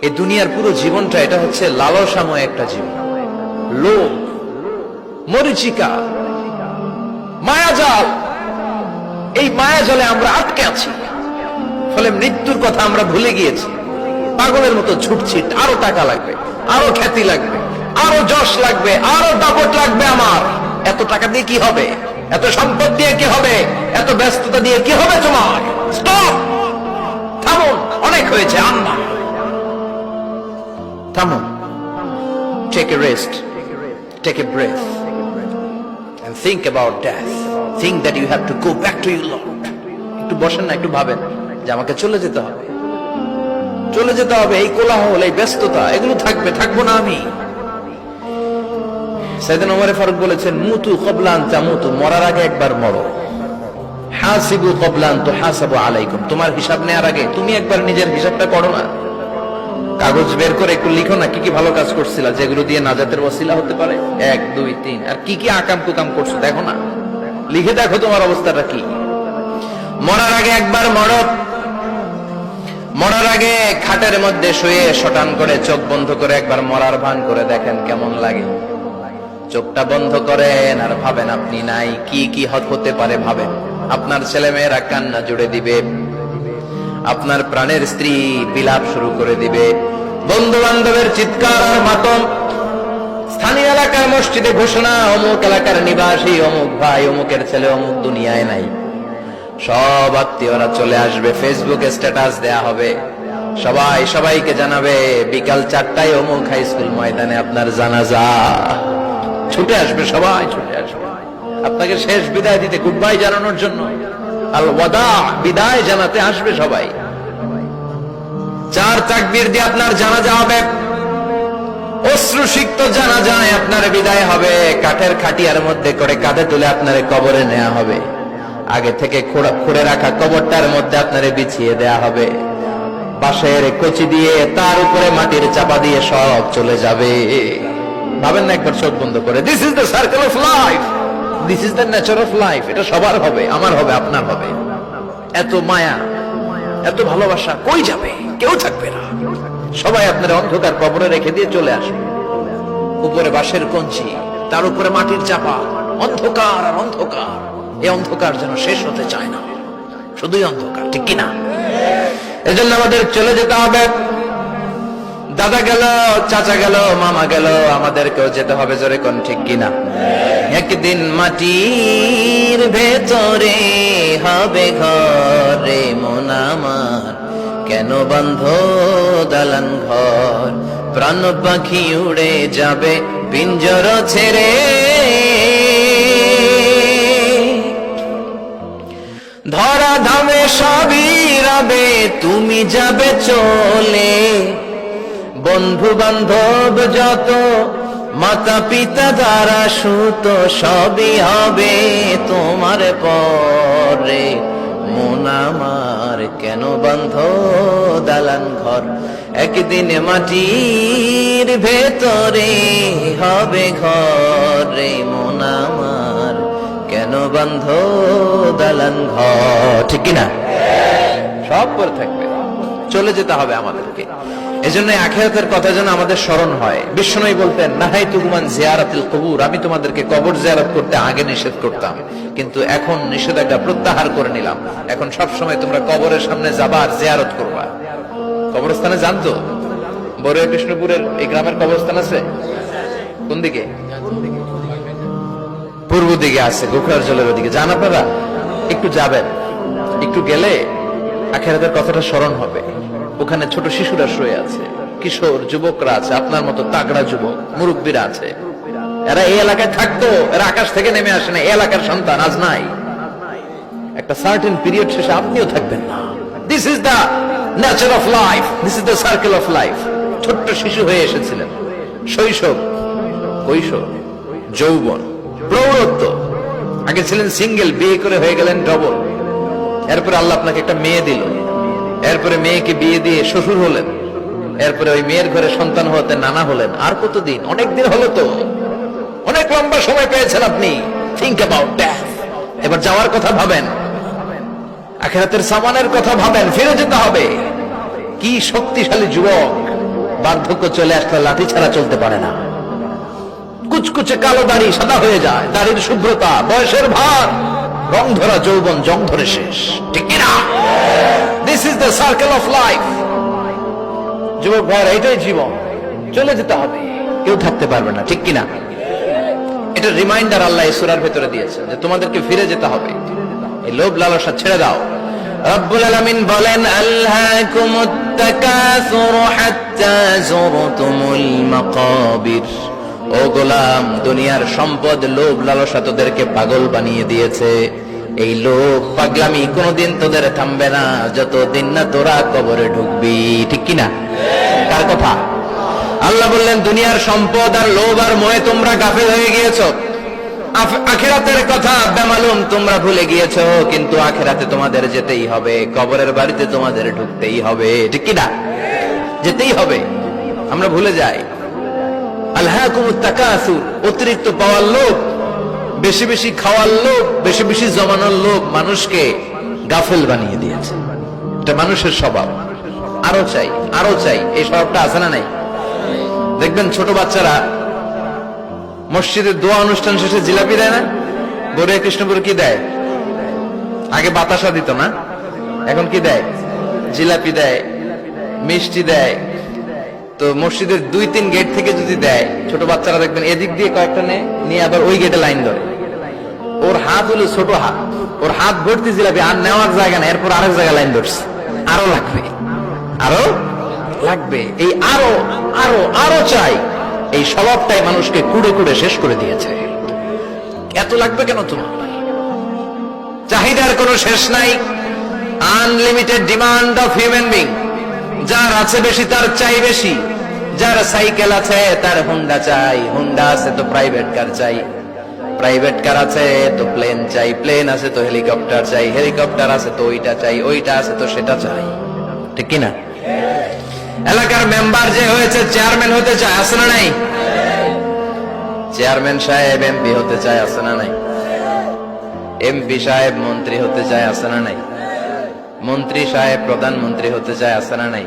এই দুনিয়ার পুরো জীবনটা এটা হচ্ছে লালসাময় একটা জীবন, লোভ, মরিচিকা, মায়াজাল। এই মায়াজালে আমরা আটকে আছি, ফলে মৃত্যুর কথা আমরা ভুলে গিয়েছি। পাগলের মতো ছুটছি, আরো টাকা লাগবে, আরো খ্যাতি লাগবে, আরো যশ লাগবে, আরো দাপট লাগবে। আমার এত টাকা দিয়ে কি হবে, এত সম্পদ দিয়ে কি হবে, এত ব্যস্ততা দিয়ে কি হবে তোমার? স্টপ, থামুন, অনেক হয়েছে। আম্মা থামুন, take a rest, take a breath and think about death. Think that you have to go back to your Lord. একটু বসেন না, একটু ভাবেন যে আমাকে চলে যেতে হবে, চলে যেতে হবে। এই কোলাহল, এই ব্যস্ততা, এগুলো থাকবে, থাকবো না আমি। সাইয়েদনা ওমর ফারুক বলেছেন, মুতু ক্বাবলা আন তামুতু, মরার আগে একবার মরো। হাসিবু ক্বাবলা আন তুহাসাবু আলাইকুম, তোমার হিসাব নেওয়ার আগে তুমি একবার নিজের হিসাবটা করো না। কাগজ বের করে একটু লিখো না, কি কি ভালো কাজ করছিলা, যেগুলো দিয়ে নাজাতের ওসিলা হতে পারে। 1 2 3, আর কি কি আকাম কুকাম করছো দেখো না, লিখে দেখো তোমার অবস্থাটা কি। মরার আগে একবার মরো। মরার আগে খাটের মধ্যে শুয়ে শটান করে চোখ বন্ধ করে একবার মরার ভান করে দেখেন কেমন লাগে। চোখটা বন্ধ করেন আর ভাবেন আপনি নাই, কি কি হতে পারে ভাবেন। আপনার ছেলে মেয়েরা কান্না জুড়ে দিবে, আপনার প্রাণের স্ত্রী বিলাপ শুরু করে দিবে, বন্ধু বান্ধবের চিৎকার আর মাতম, স্থানীয় এলাকার মসজিদে ঘোষণা, অমুক এলাকার নিবাসী অমুক ভাই অমুকের ছেলে অমুক দুনিয়ায় নাই। সব আত্মীয়রা চলে আসবে, ফেসবুকে স্ট্যাটাস দেয়া হবে, সবাই সবাইকে জানাবে বিকাল 4টায় অমুক হাই স্কুল ময়দানে আপনার জানাজা। ছুটে আসবে, সবাই ছুটে আসবে আপনাকে শেষ বিদায় দিতে, গুড বাই জানানোর জন্য, আল ওয়াদা, বিদায় জানাতে আসবে সবাই। 4 তাকবীর দিয়ে আপনার জানাজা হবে, অশ্রুসিক্ত জানাজায় আপনার বিদায় হবে। কাঠের খাটিয়ার মধ্যে করে কাঁধে তুলে আপনার কবরে নেওয়া হবে। আগে থেকে খুঁড়ে রাখা কবরটার মধ্যে আপনারে বিছিয়ে দেয়া হবে। বাঁশের কচি দিয়ে তার উপরে মাটির চাপা দিয়ে সব চলে যাবে। ভাবেন না একবার চোখ বন্ধ করে, this is the circle of life, this is the nature of life. এটা সবার হবে, আমার হবে, আপনার হবে। এত মায়া, এত ভালোবাসা কই যাবে? কেউ থাকবে না, সবাই আপনার অন্ধকার কবরে রেখে দিয়ে চলে আসবে। উপরে বাঁশের কঞ্চি, তার উপরে মাটির চাপা, অন্ধকার আর অন্ধকার। এই অন্ধকার যেন শেষ হতে চায় না, শুধুই অন্ধকার, ঠিক কিনা? এজন্য আমাদের চলে যেতে হবে। দাদা গেল, চাচা গেল, মামা গেল, আমাদেরকেও যেতে হবে, জোরে কোন ঠিক কিনা? একদিন মাটির ভেতরে হবে ঘরে মন আমার, কেন বন্ধ দালান ঘর, প্রাণ পাখি উড়ে যাবে পিঞ্জর ছেড়ে। ধরা ধামে সবই রবে, তুমি যাবে চলে। বন্ধু বান্ধব যত, মাতা পিতা দ্বারা সুত, সবই হবে তোমার পরে। মন আমার কেন বন্ধ দালান ঘর, একদিন মাটির ভেতরে হবে ঘরে মন আমার, কেন বন্ধ দালান ঘর, ঠিক কিনা? সব পরে থাকবে, চলে যেতে হবে আমাদেরকে। এজন্য আখিরাতের কথা যেন আমাদের স্মরণ হয়। বিশ্বনবী বলতেন, নাহাইতুকুম আন জিয়ারাতিল কুবুর, আমি তোমাদেরকে কবর জিয়ারত করতে আগে নিষেধ করতাম, কিন্তু এখন নিষেধাজ্ঞা প্রত্যাহার করে নিলাম। এখন সব সময় তোমরা কবরের সামনে যাবা আর জিয়ারত করবা। কবরস্থানে জানতো, বড়ুয়া কৃষ্ণপুরের এই গ্রামের কবরস্থান আছে কোন দিকে? পূর্ব দিকে আছে, গোখরার জলের ওদিকে। যান আপনারা, একটু যাবেন, একটু গেলে আখিরাতের কথাটা স্মরণ হবে। ওখানে ছোট শিশুরা শুয়ে আছে, কিশোর যুবকরা আছে, আপনার মতো তাগড়া যুবক, মুরব্বীরা আছে। এরা এই এলাকায় থাকতো, এরা আকাশ থেকে নেমে আসে না, এই এলাকার সন্তান, আজ নাই। একটা সার্টেন পিরিয়ড শেষে আপনিও থাকবেন না। This is the nature of life, this is the circle of life. ছোট্ট শিশু হয়ে এসেছিলেন, শৈশব, কৈশোর, যৌবন, প্রৌঢ়ত্ব। আগে ছিলেন সিঙ্গেল, বিয়ে করে হয়ে গেলেন ডবল। এরপরে আল্লাহ আপনাকে একটা মেয়ে দিল, এরপরে মেয়েকে বিয়ে দিয়ে শ্বশুর হলেন, এরপরে ওই মেয়ের ঘরে সন্তান হতে নানা হলেন। আর কতদিন? অনেক দিন হলো তো, অনেক লম্বা সময় পেয়েছেন আপনি। Think about death. এবার যাওয়ার কথা ভাবেন, আখিরাতের সামানের কথা ভাবেন, ফিরে যেতে হবে। কি শক্তিশালী যুবক, বার্ধক্য চলে আসলে লাঠি ছাড়া চলতে পারে না। কুচকুচে কালো দাড়ি সাদা হয়ে যায়, দাড়ির শুভ্রতা, বয়সের ভার, রং ধরা যৌবন জং ধরে শেষ, ঠিক কিনা? This is the circle of life. যুবক ভাইরা, এটাই জীবন, চলে যেতে হবে, কেউ থাকতে পারবে না, ঠিক কিনা? এটা রিমাইন্ডার আল্লাহ এই সূরার ভেতরে দিয়েছেন যে তোমাদেরকে ফিরে যেতে হবে, এই লোভ লালসা ছেড়ে দাও। রব্বুল আলামিন বলেন, আলহাকুমুত তাকাসুর হাত্তা যুরতুমুল মাকাবির। ও গোলাম, দুনিয়ার সম্পদ, লোভ লালসা তোদেরকে পাগল বানিয়ে দিয়েছে। এই লোভ পাগলামি কোনোদিন তোদের থামবে না যতদিন না তোরা কবরে ঢুকবি, ঠিক কিনা? কার কথা? আল্লাহ বললেন, দুনিয়ার সম্পদ আর লোভ আর মোহে তোমরা গাফেল হয়ে গিয়েছো। আখিরাতের কথা বেমালুম তোমরা ভুলে গিয়েছো, কিন্তু আখিরাতে তোমাদের যেতেই হবে, কবরের বাড়িতে তোমাদের ঢুকতেই হবে, ঠিক কিনা? যেতেই হবে, আমরা ভুলে যাই। আলহাকুমুত তাকাসুর, অতিরিক্ত পাওয়ার লোভ, বেশি বেশি খাওয়ার লোভ, বেশি বেশি জমানোর লোভ মানুষকে গাফেল বানিয়ে দিয়েছে। এটা মানুষের স্বভাব, আরো চাই আরো চাই, এই স্বভাবটা আছে না নাই? দেখবেন ছোট বাচ্চারা মসজিদের দোয়া অনুষ্ঠান শেষে জিলাপি দেয় না? গৌরে কৃষ্ণপুর কি দেয়? আগে বাতাসা দিত না, এখন কি দেয়? জিলাপি দেয়, মিষ্টি দেয়। তো মসজিদের 2-3 গেট থেকে যদি দেয়, ছোট বাচ্চারা দেখবেন এদিক দিয়ে কয়েকটা নিয়ে আবার ওই গেটে লাইন ধরে। ওর হাত হলো ছোট হাত, ওর হাত ভর্তি জিলাপি, আর নেওয়ার জায়গা না, এরপর আরেক জায়গায় লাইন ধরছে, আরো লাগবে আরো লাগবে, এই আরো আরো আরো চাই, এই স্বভাবটাই মানুষকে কুড়ে কুড়ে শেষ করে দিয়েছে। এত লাগবে কেন তোমার? চাহিদার কোনো শেষ নাই, unlimited demand of human being. যার আছে বেশি তার চাই বেশি, যার সাইকেল আছে তার হুন্ডা চাই, হুন্ডা আছে তো প্রাইভেট কার চাই, প্রাইভেট কার আছে তো প্লেন চাই, প্লেন আছে তো হেলিকপ্টার চাই, হেলিকপ্টার আছে তো ওইটা চাই, ওইটা আছে তো সেটা চাই, ঠিক কিনা? এলাকার মেম্বার যে হয়েছে চেয়ারম্যান হতে চায়, আছে না নাই? চেয়ারম্যান সাহেব এমপি হতে চায়, আছে না নাই? এমপি সাহেব মন্ত্রী হতে চায়, আছে না নাই? মন্ত্রী সাহেব প্রধানমন্ত্রী হতে চায়, আছে না নাই?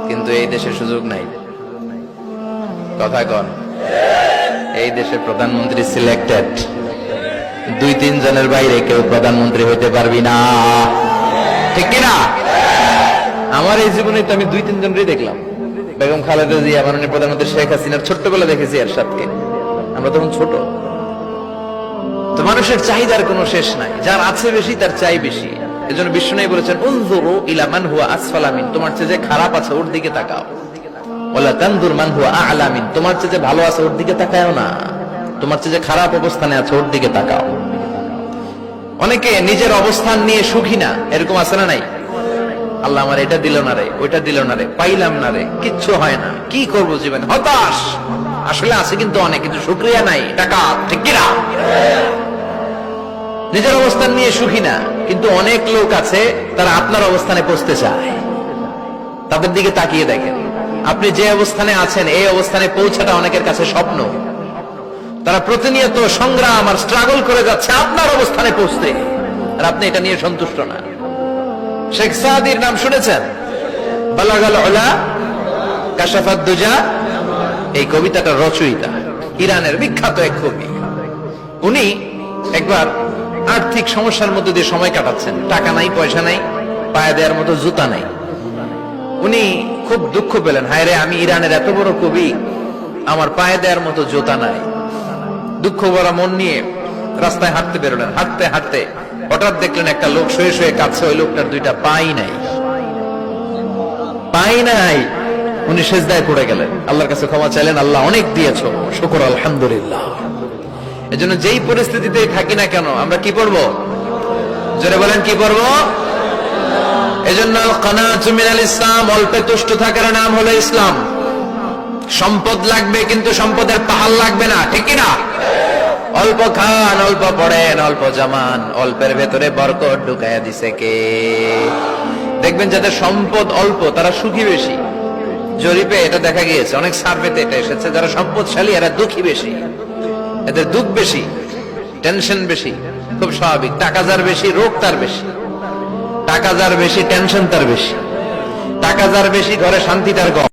কিন্তু এই দেশে সুযোগ নাই, কথা কন। এই দেশে প্রধানমন্ত্রী সিলেক্টেড, 2-3 জনের বাইরে কেউ প্রধানমন্ত্রী হইতে পারবি না, ঠিক কিনা? আমার এই জীবনে তো আমি 2-3 জনই দেখলাম। বেগম খালেদা জিয়া, মাননীয় প্রধানমন্ত্রী শেখ হাসিনার ছোট্টবেলা দেখেছি এরশাদকে, আমরা তখন ছোট। তো মানুষের চাহিদার কোনো শেষ নাই, যার আছে বেশি তার চাই বেশি। এজন্য বিষ্ণু বলেছেন, উনজুরু ইলা মান হুয়া আসফালা মিন, তোমার চেয়ে যে খারাপ আছে ওর দিকে তাকাও। ওয়ালা তানজুর মান হুয়া আ'লা মিন, তোমার চেয়ে যে ভালো আছে ওর দিকে তাকাও না, তোমার চেয়ে যে খারাপ অবস্থানে আছে ওর দিকে তাকাও। অনেকে নিজের অবস্থান নিয়ে সুখী না, এরকম আছে না নাই? আল্লাহ আমার এটা দিল না রে, ওইটা দিল না রে, পাইলাম না রে, কিচ্ছু হয় না, কি করবো জীবনে, হতাশ। আসলে আছে কিন্তু অনেক, কিন্তু শুকরিয়া নাই, টাকা, ঠিক কিনা? নিজের অবস্থান নিয়ে সুখী না, কিন্তু অনেক লোক আছে তারা আপনার অবস্থানে পৌঁছতে চায়। তাদের দিকে তাকিয়ে দেখেন, আপনি যে অবস্থানে আছেন এই অবস্থানে পৌঁছাটা অনেকের কাছে স্বপ্ন। তারা প্রতিনিয়ত সংগ্রাম আর স্ট্রাগল করে যাচ্ছে আপনার অবস্থানে পৌঁছতে, আর আপনি এটা নিয়ে সন্তুষ্ট না। শেখ সাদির নাম শুনেছেন? বালাগাল উলা কাশাফাত দুজা, এই কবিতাটার রচয়িতা ইরানের বিখ্যাত এক কবি। উনি একবার আর্থিক সমস্যার মধ্যে দিয়ে সময় কাটাচ্ছেন, টাকা নাই, পয়সা নাই, পায়ে দেওয়ার মতো জুতা নাই। উনি খুব দুঃখ পেলেন, হায় রে, আমি ইরানের এত বড় কবি, আমার পায়ে দেওয়ার মতো জুতা নাই। দুঃখ ভরা মন নিয়ে রাস্তায় হাঁটতে বেরোলেন। হাঁটতে হাঁটতে হঠাৎ দেখলেন একটা লোক শুয়ে শুয়ে কাঁদছে, ওই লোকটার 2টা পাই নাই, পাই নাই। উনি সেজদায় পড়ে গেলেন, আল্লাহর কাছে ক্ষমা চাইলেন, আল্লাহ অনেক দিয়েছো, শুকর আলহামদুলিল্লাহ। এজন্য যেই পরিস্থিতিতে থাকি না কেন আমরা কি পড়বো? জোরে বলেন, কি পড়বো? এজন্য আল কানাতু মিনাল ইসলাম, অল্পে তুষ্ট থাকার নাম হলো ইসলাম। সম্পদ লাগবে কিন্তু সম্পদের পাহাড় লাগবে না, ঠিক কিনা? অল্প খান, অল্প পড়েন, অল্প জামান, অল্পের ভেতরে বরকত ঢুকাইয়া দিছে কে? দেখবেন যাদের সম্পদ অল্প তারা সুখী বেশি। জরিপে এটা দেখা গিয়েছে, অনেক সার্ভেতে এটা এসেছে, যারা সম্পদশালী এরা দুঃখী বেশি, এদের দুঃখ বেশি, টেনশন বেশি। খুব স্বাভাবিক, টাকা যার বেশি রোগ তার বেশি, টাকা যার বেশি টেনশন তার বেশি, টাকা যার বেশি ঘরে শান্তি তার কম।